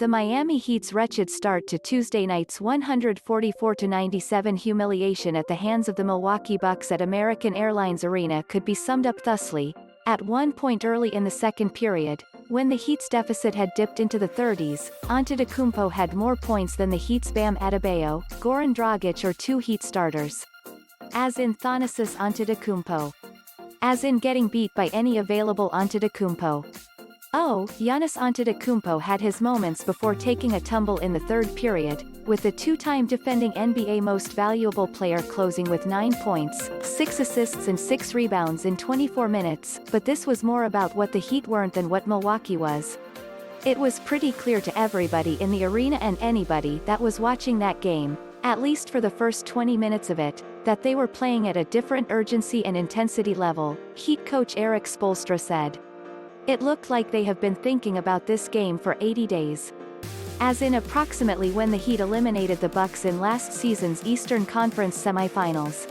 The Miami Heat's wretched start to Tuesday night's 144-97 humiliation at the hands of the Milwaukee Bucks at American Airlines Arena could be summed up thusly. At one point early in the second period, when the Heat's deficit had dipped into the 30s, Antetokounmpo had more points than the Heat's Bam Adebayo, Goran Dragic or two Heat starters. As in Thanasis Antetokounmpo. As in getting beat by any available Antetokounmpo. Oh, Giannis Antetokounmpo had his moments before taking a tumble in the third period, with the two-time defending NBA Most Valuable Player closing with 9 points, 6 assists and 6 rebounds in 24 minutes, but this was more about what the Heat weren't than what Milwaukee was. It was pretty clear to everybody in the arena and anybody that was watching that game, at least for the first 20 minutes of it, that they were playing at a different urgency and intensity level, Heat coach Erik Spoelstra said. It looked like they have been thinking about this game for 80 days. As in approximately when the Heat eliminated the Bucks in last season's Eastern Conference semifinals.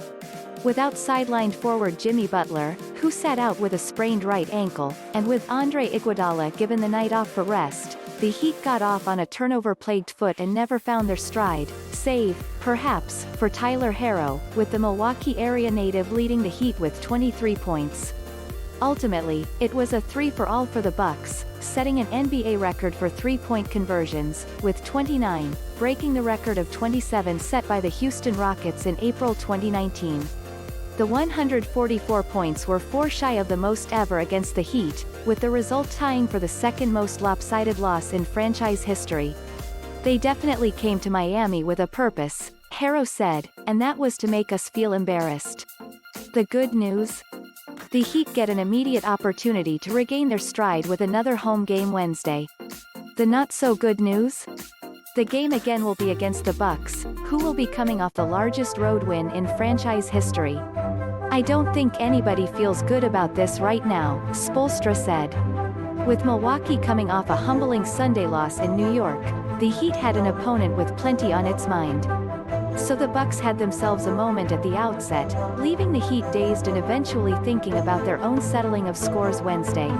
Without sidelined forward Jimmy Butler, who sat out with a sprained right ankle, and with Andre Iguodala given the night off for rest, the Heat got off on a turnover-plagued foot and never found their stride, save, perhaps, for Tyler Herro, with the Milwaukee-area native leading the Heat with 23 points. Ultimately, it was a 3-for-all for the Bucks, setting an NBA record for three-point conversions, with 29, breaking the record of 27 set by the Houston Rockets in April 2019. The 144 points were 4 shy of the most ever against the Heat, with the result tying for the second most lopsided loss in franchise history. They definitely came to Miami with a purpose, Herro said, and that was to make us feel embarrassed. The good news? The Heat get an immediate opportunity to regain their stride with another home game Wednesday. The not-so-good news? The game again will be against the Bucks, who will be coming off the largest road win in franchise history. I don't think anybody feels good about this right now, Spoelstra said. With Milwaukee coming off a humbling Sunday loss in New York, the Heat had an opponent with plenty on its mind. So the Bucks had themselves a moment at the outset, leaving the Heat dazed and eventually thinking about their own settling of scores Wednesday.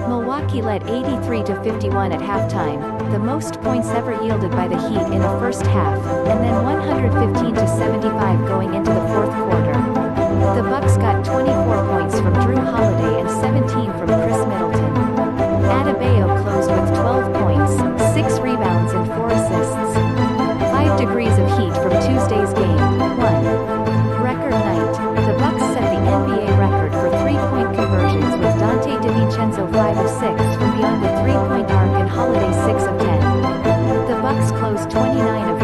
Milwaukee led 83-51 at halftime, the most points ever yielded by the Heat in a first half, and then 115-75 going into the fourth quarter. The Bucks got 24 points from Jrue Holiday and 17 from Khris Middleton. Adebayo closed with 12 points, 6 rebounds and 4 assists. 5 degrees of heat from Tuesday's game. 1. Record night. The Bucks set the NBA record for three-point conversions with Donte DiVincenzo 5 of 6 from beyond the three-point arc and Holiday 6 of 10. The Bucks closed 29 of